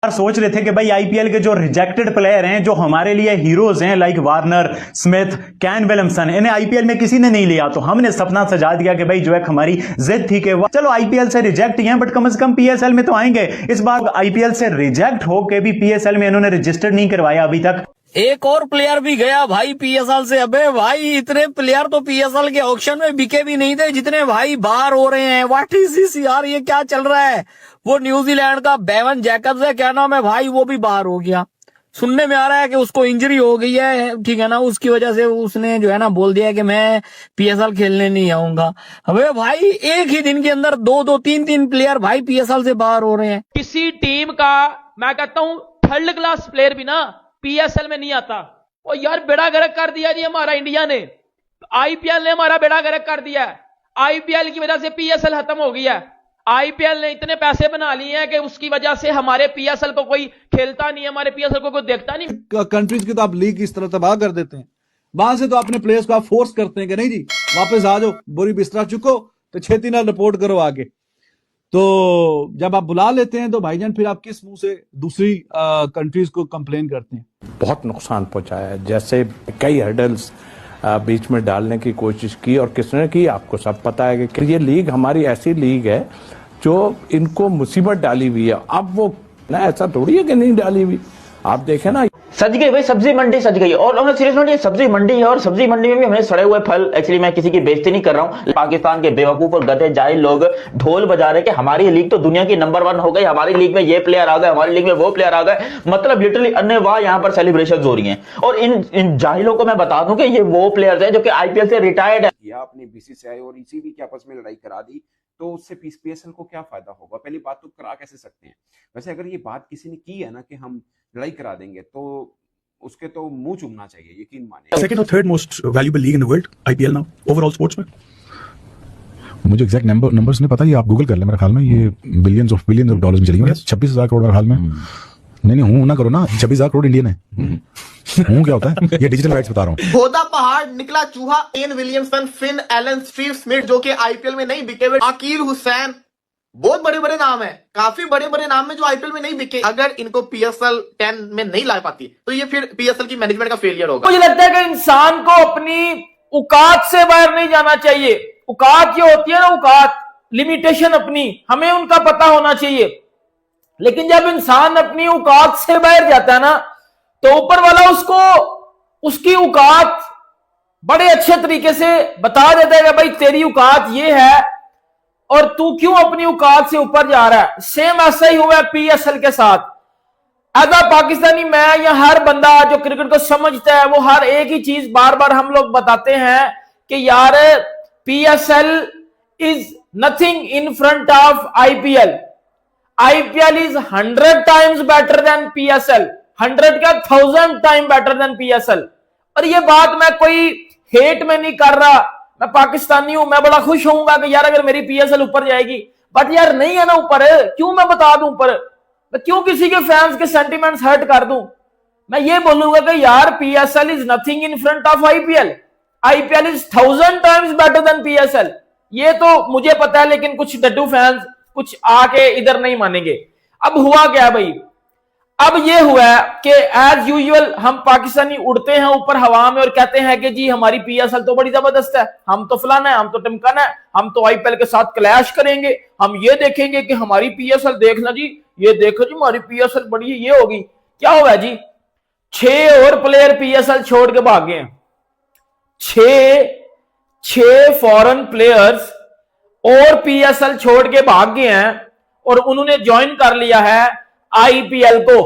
सोच रहे थे कि भाई आईपीएल के जो रिजेक्टेड प्लेयर हैं, जो हमारे लिए हीरोज हैं, like Warner, Smith, can Williamson, इन्हें आईपीएल में किसी ने नहीं लिया, तो हमने सपना सजा दिया कि भाई जो एक हमारी जिद थी कि चलो आईपीएल से रिजेक्ट ही हैं बट कम से कम पीएसएल में तो आएंगे। इस बार आईपीएल से रिजेक्ट होकर भी पीएसएल में इन्होंने रजिस्टर नहीं करवाया अभी तक। एक और प्लेयर भी गया भाई पीएसएल से। अबे भाई इतने प्लेयर तो पीएसएल के ऑक्शन में बिके भी नहीं थे जितने भाई बाहर हो रहे हैं। व्हाट इज दिस यार, ये क्या चल रहा है। वो न्यूजीलैंड का बेवन जैकब्स है, क्या नाम है भाई, वो भी बाहर हो गया। सुनने में आ रहा है कि उसको इंजरी हो गई है, ठीक है ना, उसकी वजह से उसने जो है ना बोल दिया कि मैं पीएसएल खेलने नहीं आऊंगा। अबे भाई एक ही दिन के अंदर दो तीन प्लेयर भाई पीएसएल से बाहर हो रहे हैं। किसी टीम का मैं कहता हूं थर्ड क्लास प्लेयर भी ना पीएसएल में नहीं आता। और यार बेड़ा गर्क कर दिया जी हमारा इंडिया ने, आईपीएल ने हमारा बेड़ा गर्क कर दिया है। आईपीएल की वजह से पीएसएल खत्म हो गया है। आईपीएल ने इतने पैसे बना लिए हैं कि उसकी वजह से हमारे पीएसएल को कोई खेलता नहीं है, हमारे पीएसएल को कोई देखता नहीं। कंट्रीज की तो आप लीग इस तरह तबाह कर देते हैं, वहां से तो अपने प्लेयर्स को आप फोर्स करते हैं कि नहीं जी वापस आ जाओ, बोरी बिस्तरा चुको तो छेती ना रिपोर्ट करो आगे। तो जब आप बुला लेते हैं तो भाईजान फिर आप किस मुंह से दूसरी कंट्रीज को कंप्लेन करते हैं। बहुत नुकसान पहुंचाया है, जैसे कई हर्डल्स बीच में डालने की कोशिश की और किसने की आपको सब पता है कि ये लीग हमारी ऐसी लीग है जो इनको मुसीबत डाली हुई है। अब वो ना ऐसा थोड़ी है कि नहीं डाली हुई, आप देखें ना सज गई भाई, सब्जी मंडी सज गई। और हमने सीरियस नोट, ये सब्जी मंडी है और सब्जी मंडी में भी हमें सड़े हुए फल, एक्चुअली मैं किसी की बेइज्जती नहीं कर रहा हूं, पाकिस्तान के बेवकूफ और गधे जाहिल लोग ढोल बजा रहे कि हमारी लीग तो दुनिया की नंबर 1 हो गई, हमारी लीग में ये प्लेयर आ गए, हमारी लीग में वो प्लेयर आ गए। मतलब लिटरली अन्यवाह यहां पर सेलिब्रेशन हो रही है। और इन जाहिलों को मैं बता दूं कि ये वो प्लेयर्स हैं जो कि आईपीएल से रिटायर्ड है। अपनी बीसीसीआई और ईसीबी की आपस में लड़ाई करा दी तो उससे पीएसएल को क्या फायदा होगा। पहली बात तो करा कैसे सकते हैं। वैसे अगर ये बात किसी ने की है ना कि हम लड़ाई करा देंगे तो उसके तो मुंह चूमना चाहिए, यकीन माने। सेकंड और third most valuable league in the world IPL now overall sports में। मुझे एग्जैक्ट नंबर्स नहीं पता, ये आप गूगल कर ले, मेरे ख्याल में ये बिलियंस ऑफ डॉलर्स में चली गई। 26,000 करोड़ मेरे ख्याल में। नहीं हूं ना करो ना, 26,000 करोड़ इंडियन है। हूं क्या होता है, ये डिजिटल राइट्स बता रहा हूं। होदा पहाड़ निकला चूहा, Kane Williamson, Finn Allen, Steve Smith जो कि आईपीएल में नहीं बिके हुए, अकील हुसैन, बहुत बड़े बड़े नाम है, काफी बड़े बड़े नाम है जो आईपीएल में नहीं बिके। अगर इनको पीएसएल 10 में नहीं ला पाती तो ये फिर पीएसएल की मैनेजमेंट का फेलियर होगा। मुझे लगता है कि इंसान को अपनी औकात से बाहर नहीं जाना चाहिए। औकात ये होती है ना, औकात, लिमिटेशन अपनी, हमें उनका पता होना चाहिए। लेकिन जब इंसान अपनी औकात से बाहर जाता है ना तो ऊपर वाला उसको उसकी औकात बड़े अच्छे तरीके से बता देता है कि भाई तेरी औकात ये है और तू क्यों अपनी औकात से ऊपर जा रहा है। सेम ऐसा ही हुआ है पीएसएल के साथ। एज अ पाकिस्तानी मैं या हर बंदा जो क्रिकेट को समझता है वो हर एक ही चीज बार बार हम लोग बताते हैं कि यार PSL is nothing in front of IPL. IPL is 100 times better than PSL, 100 का 1000 टाइम बेटर देन पीएसएल। और ये बात मैं कोई हेट में नहीं कर रहा, मैं पाकिस्तानी हूं, मैं बड़ा खुश होऊंगा कि यार अगर मेरी पीएसएल ऊपर जाएगी, बट यार नहीं है ना ऊपर, क्यों मैं बता दूं ऊपर, मैं क्यों किसी के फैंस के सेंटिमेंट्स हर्ट कर दूं। मैं ये बोलूंगा कि यार PSL is nothing in front of IPL, IPL is 1000 times better than PSL. ये तो मुझे पता है, लेकिन कुछ डड्डू फैंस कुछ आके इधर नहीं मानेंगे। अब हुआ क्या भाई, अब ये हुआ कि एज यूजुअल हम पाकिस्तानी उड़ते हैं ऊपर हवा में और कहते हैं कि जी हमारी पीएसएल तो बड़ी जबरदस्त है, हम तो फलाना है, हम तो टिमकाना है, हम तो आईपीएल के साथ क्लैश करेंगे, हम ये देखेंगे कि हमारी पीएसएल देखना जी, ये देखो जी हमारी पीएसएल बड़ी है, ये होगी। क्या हुआ जी, 6 और प्लेयर पीएसएल छोड़ के भाग गए हैं। 6 फॉरेन प्लेयर्स और पीएसएल छोड़ के भाग गए हैं और उन्होंने ज्वाइन कर लिया है आईपीएल को।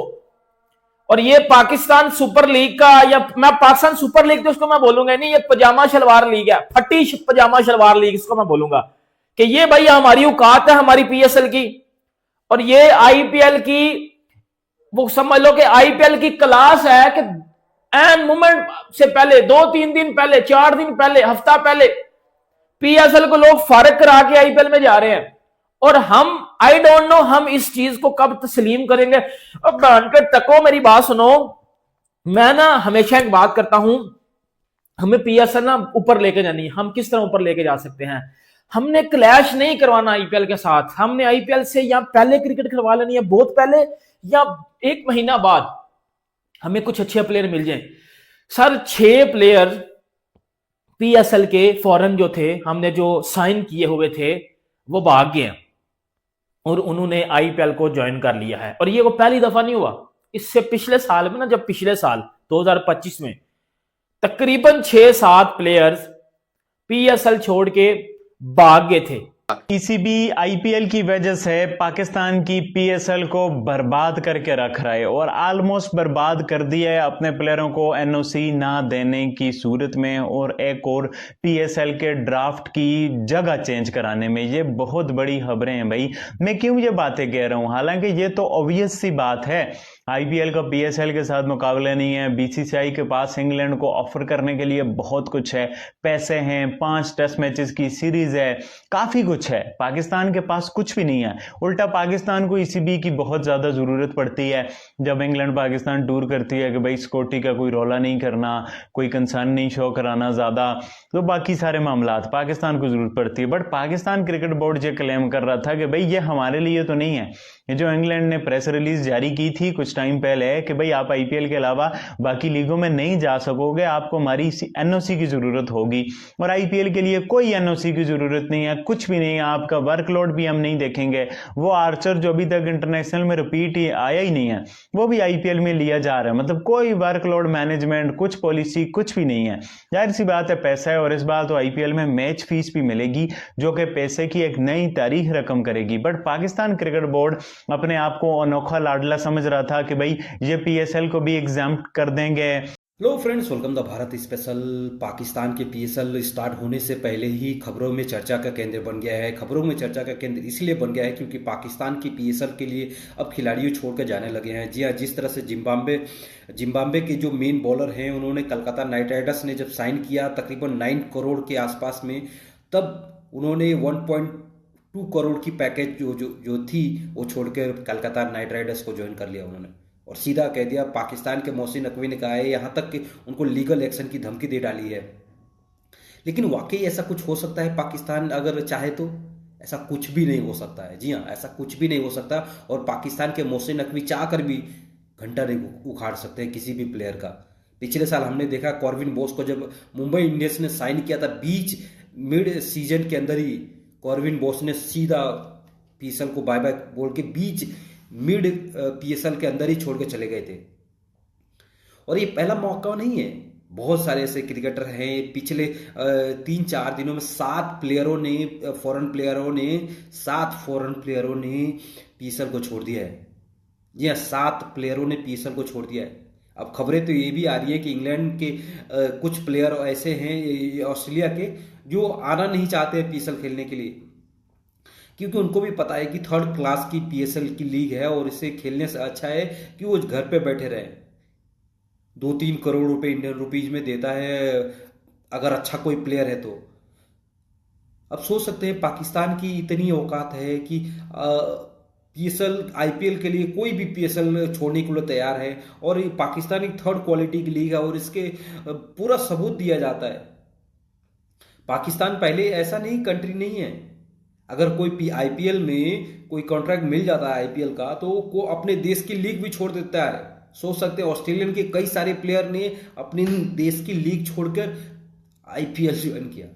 और ये पाकिस्तान सुपर लीग का, या मैं पाकिस्तान सुपर लीग तो उसको मैं बोलूंगा नहीं, ये पजामा शलवार लीग है, फटी पजामा शलवार लीग इसको मैं बोलूंगा कि ये भाई हमारी औकात है हमारी पीएसएल की। और ये आईपीएल की, वो समझ लो कि आईपीएल की क्लास है कि एन मोमेंट से पहले 2-3 दिन पहले, 4 दिन पहले, हफ्ता पहले पीएसएल को लोग फारिग करा के आईपीएल में जा रहे हैं। और हम आई डोंट नो हम इस चीज को कब तस्लीम करेंगे। अब जानकर तको मेरी बात सुनो, मैं ना हमेशा एक बात करता हूं, हमें पीएसएल ना ऊपर लेके जानी है। हम किस तरह ऊपर लेके जा सकते हैं, हमने क्लैश नहीं करवाना आईपीएल के साथ, हमने आईपीएल से या पहले क्रिकेट करवा लेनी है, बहुत पहले, या 1 महीना बाद हमें कुछ अच्छे प्लेयर मिल जाएं। सर 6 प्लेयर पीएसएल के फॉरेन जो थे, हमने जो साइन किए हुए थे, वो भाग गए हैं और उन्होंने आईपीएल को ज्वाइन कर लिया है। और ये वो पहली दफा नहीं हुआ, इससे पिछले साल में ना, जब पिछले साल 2025 में तकरीबन 6-7 प्लेयर्स पीएसएल छोड़ के भाग गए थे। पीसीबी आईपीएल की वजह से पाकिस्तान की पीएसएल को बर्बाद करके रख रहा है और ऑलमोस्ट बर्बाद कर दिया है अपने प्लेयरों को एनओसी ना देने की सूरत में और एक और पीएसएल के ड्राफ्ट की जगह चेंज कराने में। ये बहुत बड़ी खबरें हैं भाई। मैं क्यों ये बातें कह रहा हूं, हालांकि ये तो ऑब्वियस सी बात है, आईपीएल का पीएसएल के साथ मुकाबला नहीं है। बीसीसीआई के पास इंग्लैंड को ऑफर करने के लिए बहुत कुछ है, पैसे हैं, 5 टेस्ट मैचेस की सीरीज है, काफी कुछ है। पाकिस्तान के पास कुछ भी नहीं है। उल्टा पाकिस्तान को ईसीबी की बहुत ज्यादा जरूरत पड़ती है जब इंग्लैंड पाकिस्तान टूर करती है कि भाई सिक्योरिटी का कोई रौला नहीं करना, कोई कंसर्न नहीं शो कराना ज्यादा, तो बाकी सारे मामला पाकिस्तान को जरूरत पड़ती है। बट पाकिस्तान क्रिकेट बोर्ड ये क्लेम कर रहा था कि भाई ये हमारे लिए तो नहीं है। ये जो इंग्लैंड ने प्रेस रिलीज जारी की थी कुछ टाइम पहले कि भाई आप आईपीएल के अलावा बाकी लीगों में नहीं जा सकोगे, आपको हमारी एनओसी की जरूरत होगी। और आईपीएल के लिए कोई एनओसी की जरूरत नहीं है, कुछ भी नहीं है। आपका वर्कलोड भी हम नहीं देखेंगे। वो आर्चर जो अभी तक इंटरनेशनल में रिपीट ही आया ही नहीं है, वो भी आईपीएल में लिया जा रहा है। मतलब कोई वर्कलोड मैनेजमेंट, कुछ पॉलिसी, कुछ भी नहीं है। जाहिर सी बात है पैसा है, और इस बार तो आईपीएल में मैच फीस भी मिलेगी जो कि पैसे की एक नई तारीख रकम करेगी। बट पाकिस्तान क्रिकेट बोर्ड अपने आप को अनोखा लाडला समझ रहा था कि भाई ये पीएसएल को भी एग्जाम कर देंगे। Hello friends, welcome the Bharat special. Pakistan के पीएसएल स्टार्ट होने से पहले ही खबरों में चर्चा का केंद्र बन गया है। खबरों में चर्चा का केंद्र इसलिए बन गया है क्योंकि पाकिस्तान की पीएसएल के लिए अब खिलाड़ियों छोड़कर जाने लगे हैं। जी हाँ, जिस तरह से जिम्बाब्वे के जो मेन बॉलर हैं, उन्होंने कलकत्ता नाइट राइडर्स ने जब साइन किया तकरीबन 9 करोड़ के आसपास में, तब उन्होंने 1.2 करोड़ की पैकेज जो थी वो छोड़कर कलकत्ता नाइट राइडर्स को ज्वाइन कर लिया उन्होंने, और सीधा कह दिया। पाकिस्तान के मोहसिन नकवी ने कहा है, यहाँ तक कि उनको लीगल एक्शन की धमकी दे डाली है। लेकिन वाकई ऐसा कुछ हो सकता है पाकिस्तान अगर चाहे तो? ऐसा कुछ भी नहीं हो सकता है। जी हाँ, ऐसा कुछ भी नहीं हो सकता। और पाकिस्तान के मोहसिन नकवी चाहकर भी घंटा नहीं उखाड़ सकते हैं किसी भी प्लेयर का। पिछले साल हमने देखा कॉर्विन बोस को जब मुंबई इंडियंस ने साइन किया था, मिड सीजन के अंदर ही कॉर्विन बोस ने सीधा पीएसएल को बाय बाय बोल के मिड पीएसएल के अंदर ही छोड़ के चले गए थे। और ये पहला मौका नहीं है, बहुत सारे ऐसे क्रिकेटर हैं। पिछले 3-4 दिनों में 7 फॉरेन प्लेयरों ने पीएसएल को छोड़ दिया है। जी हाँ, 7 प्लेयरों ने पीएसएल को छोड़ दिया है। अब खबरें तो ये भी आ रही है कि इंग्लैंड के कुछ प्लेयर ऐसे हैं, ऑस्ट्रेलिया के, जो आना नहीं चाहते हैं पीएसएल खेलने के लिए, क्योंकि उनको भी पता है कि 3rd क्लास की पीएसएल की लीग है और इसे खेलने से अच्छा है कि वो घर पे बैठे रहे। 2-3 करोड़ रुपए इंडियन रुपीज में देता है अगर अच्छा कोई प्लेयर है तो। अब सोच सकते हैं पाकिस्तान की इतनी औकात है कि पीएसएल आईपीएल के लिए कोई भी पीएसएल छोड़ने के लिए तैयार है। और ये पाकिस्तान एक 3rd क्वालिटी की लीग है और इसके पूरा सबूत दिया जाता है। पाकिस्तान पहले ऐसा नहीं कंट्री नहीं है। अगर कोई आईपीएल में कोई कॉन्ट्रैक्ट मिल जाता है आईपीएल का, तो वो अपने देश की लीग भी छोड़ देता है। सोच सकते हैं ऑस्ट्रेलियन के कई सारे प्लेयर ने अपने देश की लीग छोड़कर आईपीएल ज्वाइन किया।